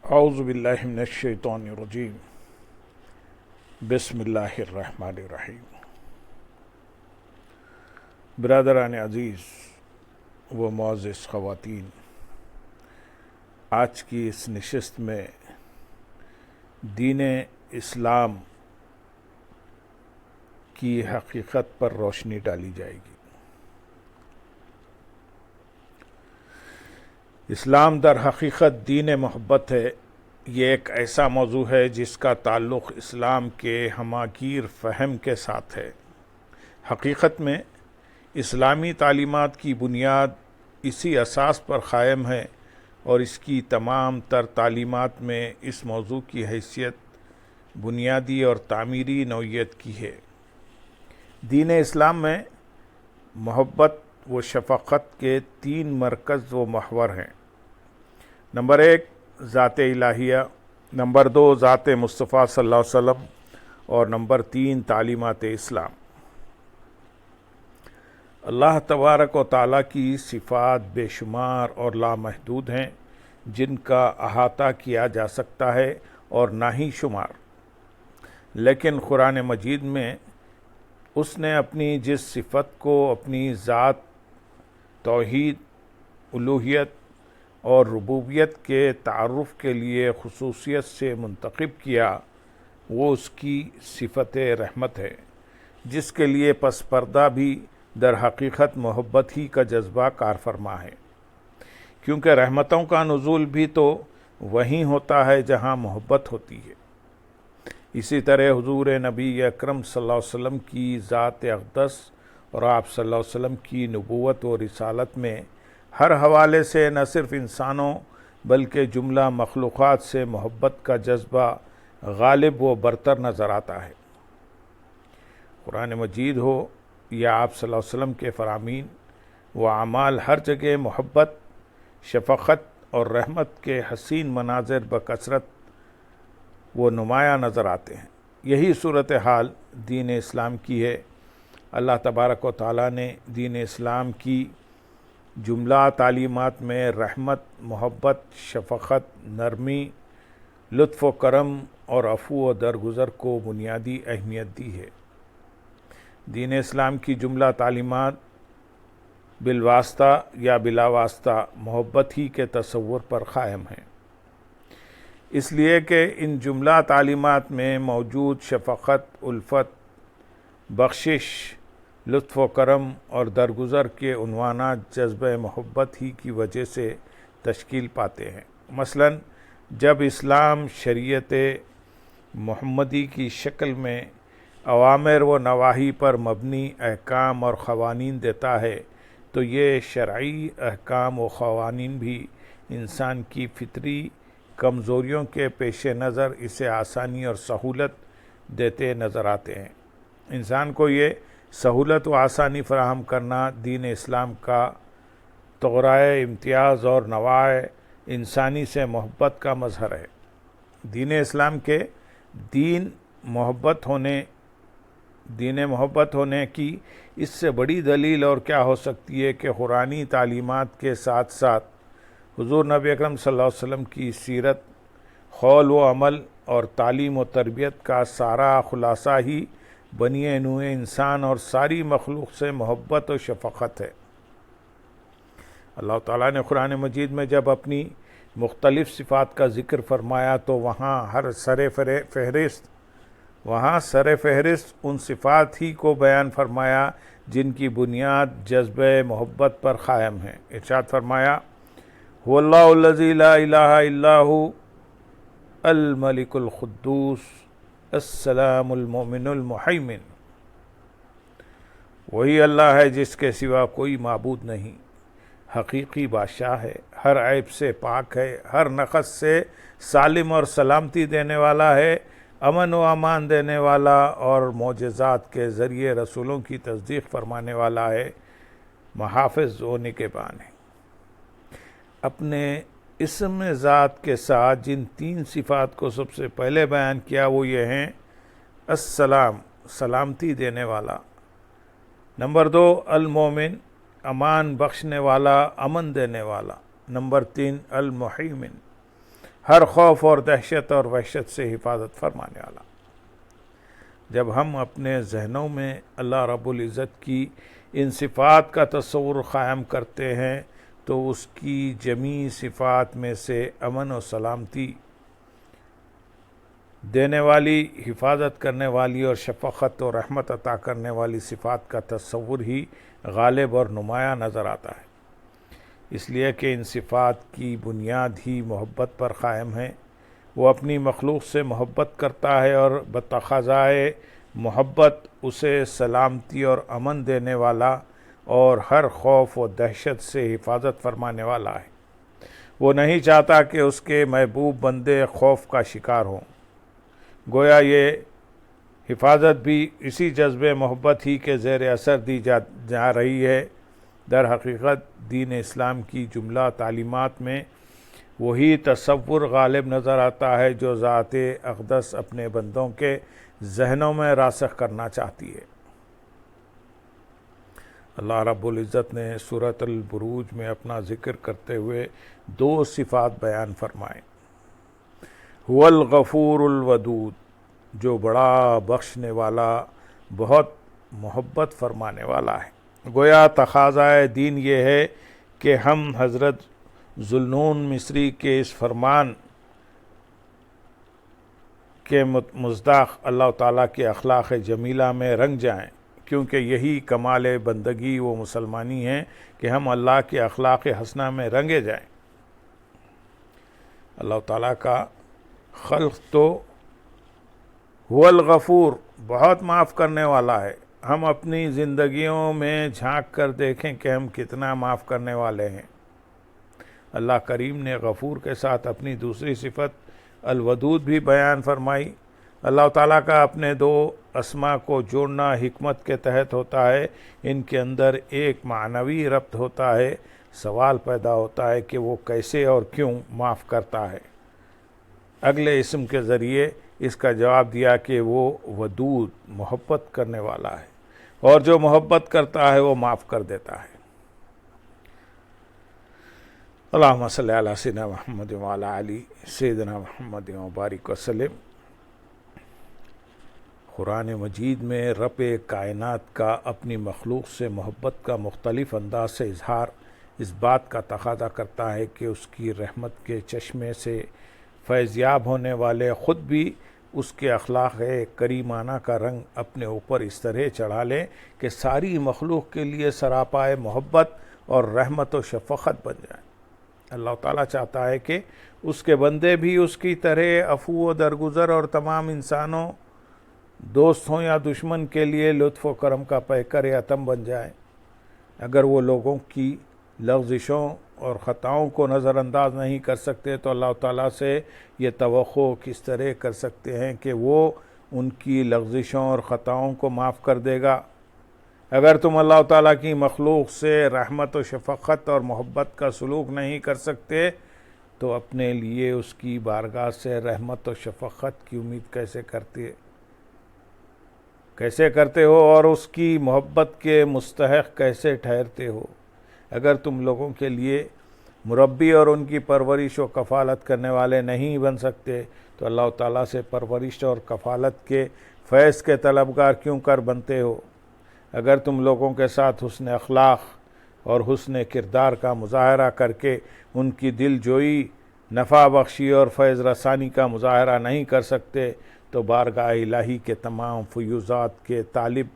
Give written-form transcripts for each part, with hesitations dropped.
اعوذ باللہ من الشیطان الرجیم بسم اللہ الرحمن الرحیم۔ برادران عزیز و معزز خواتین، آج کی اس نشست میں دین اسلام کی حقیقت پر روشنی ڈالی جائے گی۔ اسلام در حقیقت دین محبت ہے۔ یہ ایک ایسا موضوع ہے جس کا تعلق اسلام کے ہماگیر فہم کے ساتھ ہے۔ حقیقت میں اسلامی تعلیمات کی بنیاد اسی اساس پر قائم ہے اور اس کی تمام تر تعلیمات میں اس موضوع کی حیثیت بنیادی اور تعمیری نوعیت کی ہے۔ دین اسلام میں محبت و شفقت کے 3 مرکز و محور ہیں۔ نمبر 1 ذات الہیہ، نمبر 2 ذات مصطفیٰ صلی اللہ علیہ وسلم، اور نمبر 3 تعلیمات اسلام۔ اللہ تبارک و تعالیٰ کی صفات بے شمار اور لامحدود ہیں، جن کا احاطہ کیا جا سکتا ہے اور نہ ہی شمار، لیکن قرآن مجید میں اس نے اپنی جس صفت کو اپنی ذات، توحید، الوہیت اور ربوبیت کے تعارف کے لیے خصوصیت سے منتخب کیا، وہ اس کی صفت رحمت ہے، جس کے لیے پس پردہ بھی در حقیقت محبت ہی کا جذبہ کار فرما ہے، کیونکہ رحمتوں کا نزول بھی تو وہیں ہوتا ہے جہاں محبت ہوتی ہے۔ اسی طرح حضور نبی اکرم صلی اللہ علیہ وسلم کی ذات اقدس اور آپ صلی اللہ علیہ وسلم کی نبوت و رسالت میں ہر حوالے سے نہ صرف انسانوں بلکہ جملہ مخلوقات سے محبت کا جذبہ غالب و برتر نظر آتا ہے۔ قرآن مجید ہو یا آپ صلی اللہ علیہ وسلم کے فرامین و اعمال، ہر جگہ محبت، شفقت اور رحمت کے حسین مناظر بکثرت وہ نمایاں نظر آتے ہیں۔ یہی صورتحال دین اسلام کی ہے۔ اللہ تبارک و تعالیٰ نے دین اسلام کی جملہ تعلیمات میں رحمت، محبت، شفقت، نرمی، لطف و کرم اور عفو و درگزر کو بنیادی اہمیت دی ہے۔ دین اسلام کی جملہ تعلیمات بالواسطہ یا بلا واسطہ محبت ہی کے تصور پر قائم ہیں، اس لیے کہ ان جملہ تعلیمات میں موجود شفقت، الفت، بخشش، لطف و کرم اور درگزر کے عنوانات جذبہ محبت ہی کی وجہ سے تشکیل پاتے ہیں۔ مثلا جب اسلام شریعت محمدی کی شکل میں اوامر و نواہی پر مبنی احکام اور قوانین دیتا ہے، تو یہ شرعی احکام و قوانین بھی انسان کی فطری کمزوریوں کے پیش نظر اسے آسانی اور سہولت دیتے نظر آتے ہیں۔ انسان کو یہ سہولت و آسانی فراہم کرنا دین اسلام کا تغرائے امتیاز اور نواع انسانی سے محبت کا مظہر ہے۔ دین اسلام کے دین محبت ہونے کی اس سے بڑی دلیل اور کیا ہو سکتی ہے کہ قرآنی تعلیمات کے ساتھ ساتھ حضور نبی اکرم صلی اللہ علیہ وسلم کی سیرت، قول و عمل اور تعلیم و تربیت کا سارا خلاصہ ہی بنی نوع انسان اور ساری مخلوق سے محبت و شفقت ہے۔ اللہ تعالیٰ نے قرآن مجید میں جب اپنی مختلف صفات کا ذکر فرمایا تو وہاں سر فہرست ان صفات ہی کو بیان فرمایا جن کی بنیاد جذبہ محبت پر قائم ہے۔ ارشاد فرمایا، هو اللہ الذی لا الہ الا هو الملک القدوس السلام المؤمن المہیمن۔ وہی اللہ ہے جس کے سوا کوئی معبود نہیں، حقیقی بادشاہ ہے، ہر عیب سے پاک ہے، ہر نقص سے سالم اور سلامتی دینے والا ہے، امن و امان دینے والا اور معجزات کے ذریعے رسولوں کی تصدیق فرمانے والا ہے، محافظ و نگہبان ہے۔ اپنے اسم ذات کے ساتھ جن 3 صفات کو سب سے پہلے بیان کیا وہ یہ ہیں: السلام، سلامتی دینے والا، نمبر 2 المومن، امان بخشنے والا، امن دینے والا، نمبر 3 المحیمن، ہر خوف اور دہشت اور وحشت سے حفاظت فرمانے والا۔ جب ہم اپنے ذہنوں میں اللہ رب العزت کی ان صفات کا تصور قائم کرتے ہیں تو اس کی جمیع صفات میں سے امن و سلامتی دینے والی، حفاظت کرنے والی اور شفقت اور رحمت عطا کرنے والی صفات کا تصور ہی غالب اور نمایاں نظر آتا ہے، اس لیے کہ ان صفات کی بنیاد ہی محبت پر قائم ہے۔ وہ اپنی مخلوق سے محبت کرتا ہے اور بتقاضائے محبت اسے سلامتی اور امن دینے والا اور ہر خوف و دہشت سے حفاظت فرمانے والا ہے۔ وہ نہیں چاہتا کہ اس کے محبوب بندے خوف کا شکار ہوں، گویا یہ حفاظت بھی اسی جذبے محبت ہی کے زیر اثر دی جا رہی ہے۔ در حقیقت دین اسلام کی جملہ تعلیمات میں وہی تصور غالب نظر آتا ہے جو ذات اقدس اپنے بندوں کے ذہنوں میں راسخ کرنا چاہتی ہے۔ اللہ رب العزت نے سورۃ البروج میں اپنا ذکر کرتے ہوئے دو صفات بیان فرمائے۔ هو الغفور الودود، جو بڑا بخشنے والا، بہت محبت فرمانے والا ہے۔ گویا تقاضائے دین یہ ہے کہ ہم حضرت ذوالنون مصری کے اس فرمان کے مصداق اللہ تعالیٰ کے اخلاق جمیلہ میں رنگ جائیں، کیونکہ یہی کمال بندگی و مسلمانی ہے کہ ہم اللہ کے اخلاق حسنہ میں رنگے جائیں۔ اللہ تعالیٰ کا خلق تو هو الغفور، بہت معاف کرنے والا ہے۔ ہم اپنی زندگیوں میں جھانک کر دیکھیں کہ ہم کتنا معاف کرنے والے ہیں۔ اللہ کریم نے غفور کے ساتھ اپنی دوسری صفت الودود بھی بیان فرمائی۔ اللہ تعالیٰ کا اپنے دو اسما کو جوڑنا حکمت کے تحت ہوتا ہے، ان کے اندر ایک معنوی ربط ہوتا ہے۔ سوال پیدا ہوتا ہے کہ وہ کیسے اور کیوں معاف کرتا ہے۔ اگلے اسم کے ذریعے اس کا جواب دیا کہ وہ ودود، محبت کرنے والا ہے، اور جو محبت کرتا ہے وہ معاف کر دیتا ہے۔ اللہم صلی علی سیدنا محمد وعلی آلہ سیدنا محمد وبارک وسلم۔ قرآن مجید میں رب کائنات کا اپنی مخلوق سے محبت کا مختلف انداز سے اظہار اس بات کا تقاضا کرتا ہے کہ اس کی رحمت کے چشمے سے فیضیاب ہونے والے خود بھی اس کے اخلاق کریمانہ کا رنگ اپنے اوپر اس طرح چڑھا لیں کہ ساری مخلوق کے لیے سراپائے محبت اور رحمت و شفقت بن جائیں۔ اللہ تعالیٰ چاہتا ہے کہ اس کے بندے بھی اس کی طرح عفو و درگزر اور تمام انسانوں، دوست ہوں یا دشمن، کے لیے لطف و کرم کا پیکر عتم بن جائیں۔ اگر وہ لوگوں کی لغزشوں اور خطاؤں کو نظر انداز نہیں کر سکتے تو اللہ تعالیٰ سے یہ توقع کس طرح کر سکتے ہیں کہ وہ ان کی لغزشوں اور خطاؤں کو معاف کر دے گا؟ اگر تم اللہ تعالیٰ کی مخلوق سے رحمت و شفقت اور محبت کا سلوک نہیں کر سکتے تو اپنے لیے اس کی بارگاہ سے رحمت و شفقت کی امید کیسے کرتے ہو اور اس کی محبت کے مستحق کیسے ٹھہرتے ہو؟ اگر تم لوگوں کے لیے مربی اور ان کی پرورش و کفالت کرنے والے نہیں بن سکتے تو اللہ تعالیٰ سے پرورش اور کفالت کے فیض کے طلبگار کیوں کر بنتے ہو؟ اگر تم لوگوں کے ساتھ حسن اخلاق اور حسن کردار کا مظاہرہ کر کے ان کی دل جوئی، نفع بخشی اور فیض رسانی کا مظاہرہ نہیں کر سکتے تو بارگاہ الہی کے تمام فیوزات کے طالب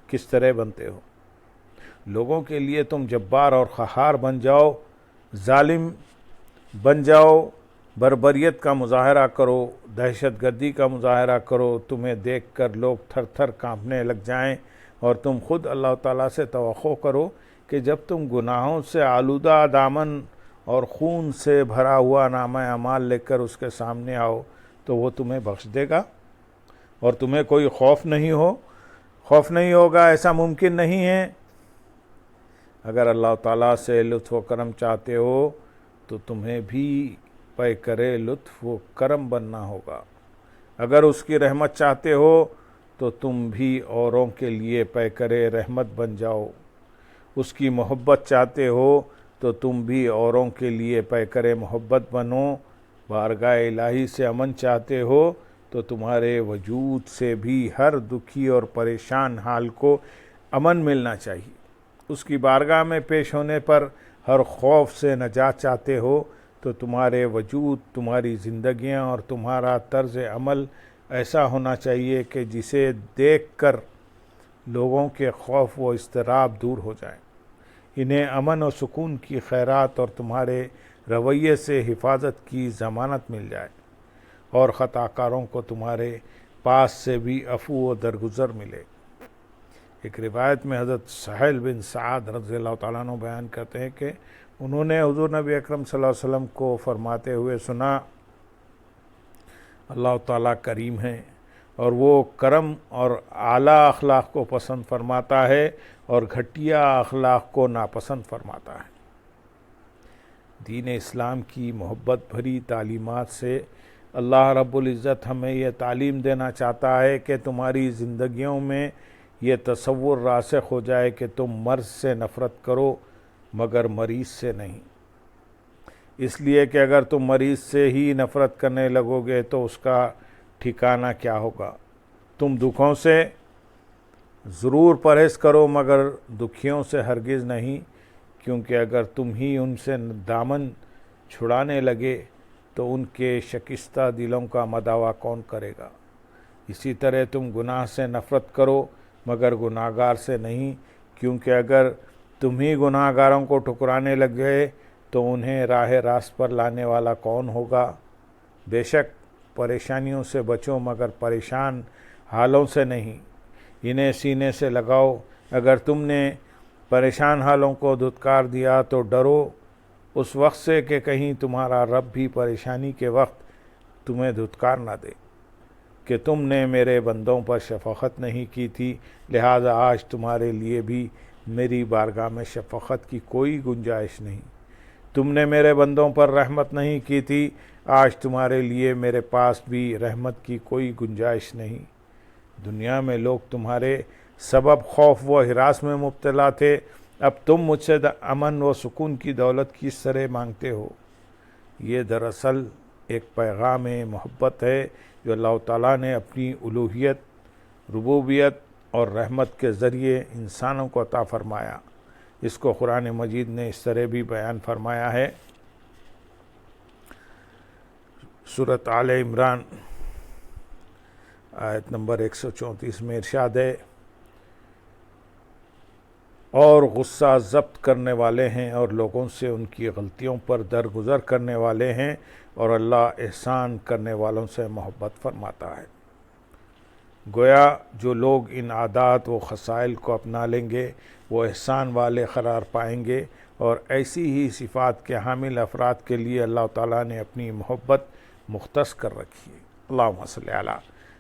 کس طرح بنتے ہو؟ لوگوں کے لیے تم جبار اور قہار بن جاؤ، ظالم بن جاؤ، بربریت کا مظاہرہ کرو، دہشت گردی کا مظاہرہ کرو، تمہیں دیکھ کر لوگ تھر تھر کانپنے لگ جائیں، اور تم خود اللہ تعالیٰ سے توقع کرو کہ جب تم گناہوں سے آلودہ دامن اور خون سے بھرا ہوا نامہ اعمال لے کر اس کے سامنے آؤ تو وہ تمہیں بخش دے گا اور تمہیں کوئی خوف نہیں ہوگا؟ ایسا ممکن نہیں ہے۔ اگر اللہ تعالیٰ سے لطف و کرم چاہتے ہو تو تمہیں بھی پیکرے لطف و کرم بننا ہوگا۔ اگر اس کی رحمت چاہتے ہو تو تم بھی اوروں کے لیے پیکرے رحمت بن جاؤ۔ اس کی محبت چاہتے ہو تو تم بھی اوروں کے لیے پیکرے محبت بارگاہ الہی سے امن چاہتے ہو تو تمہارے وجود سے بھی ہر دکھی اور پریشان حال کو امن ملنا چاہیے۔ اس کی بارگاہ میں پیش ہونے پر ہر خوف سے نجات چاہتے ہو تو تمہارے وجود، تمہاری زندگیاں اور تمہارا طرز عمل ایسا ہونا چاہیے کہ جسے دیکھ کر لوگوں کے خوف و اضطراب دور ہو جائیں، انہیں امن و سکون کی خیرات اور تمہارے رویے سے حفاظت کی ضمانت مل جائے، اور خطا کاروں کو تمہارے پاس سے بھی عفو و درگزر ملے۔ ایک روایت میں حضرت سہیل بن سعد رضی اللہ تعالیٰ عنہ بیان کرتے ہیں کہ انہوں نے حضور نبی اکرم صلی اللہ علیہ وسلم کو فرماتے ہوئے سنا، اللہ تعالیٰ کریم ہے اور وہ کرم اور اعلیٰ اخلاق کو پسند فرماتا ہے اور گھٹیا اخلاق کو ناپسند فرماتا ہے۔ دین اسلام کی محبت بھری تعلیمات سے اللہ رب العزت ہمیں یہ تعلیم دینا چاہتا ہے کہ تمہاری زندگیوں میں یہ تصور راسخ ہو جائے کہ تم مرض سے نفرت کرو مگر مریض سے نہیں، اس لیے کہ اگر تم مریض سے ہی نفرت کرنے لگو گے تو اس کا ٹھکانہ کیا ہوگا۔ تم دکھوں سے ضرور پرہیز کرو مگر دکھیوں سے ہرگز نہیں، کیونکہ اگر تم ہی ان سے دامن چھڑانے لگے تو ان کے شکستہ دلوں کا مداوع کون کرے گا۔ اسی طرح تم گناہ سے نفرت کرو مگر گناہگار سے نہیں، کیونکہ اگر تم ہی گناہ گاروں کو ٹھکرانے لگ گئے تو انہیں راہ راست پر لانے والا کون ہوگا۔ بے شک پریشانیوں سے بچو مگر پریشان حالوں سے نہیں، انہیں سینے سے لگاؤ۔ اگر تم نے پریشان حالوں کو دھتکار دیا تو ڈرو اس وقت سے کہ کہیں تمہارا رب بھی پریشانی کے وقت تمہیں دھتکار نہ دے کہ تم نے میرے بندوں پر شفقت نہیں کی تھی، لہذا آج تمہارے لیے بھی میری بارگاہ میں شفقت کی کوئی گنجائش نہیں۔ تم نے میرے بندوں پر رحمت نہیں کی تھی، آج تمہارے لیے میرے پاس بھی رحمت کی کوئی گنجائش نہیں۔ دنیا میں لوگ تمہارے سبب خوف و ہراس میں مبتلا تھے، اب تم مجھ سے امن و سکون کی دولت کس طرح مانگتے ہو۔ یہ دراصل ایک پیغام محبت ہے جو اللہ تعالیٰ نے اپنی الوہیت، ربوبیت اور رحمت کے ذریعے انسانوں کو عطا فرمایا۔ اس کو قرآن مجید نے اس طرح بھی بیان فرمایا ہے۔ سورۃ آل عمران آیت نمبر 134 میں ارشاد ہے، اور غصہ ضبط کرنے والے ہیں اور لوگوں سے ان کی غلطیوں پر درگزر کرنے والے ہیں، اور اللہ احسان کرنے والوں سے محبت فرماتا ہے۔ گویا جو لوگ ان عادات و خصائل کو اپنا لیں گے وہ احسان والے قرار پائیں گے، اور ایسی ہی صفات کے حامل افراد کے لیے اللہ تعالیٰ نے اپنی محبت مختص کر رکھی ہے۔ اللہم صلی علی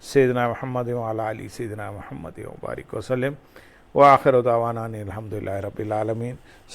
سیدنا محمد وعلی آل سیدنا محمد وبارک وسلم، وآخر دعوانا ان الحمد للہ رب العالمین۔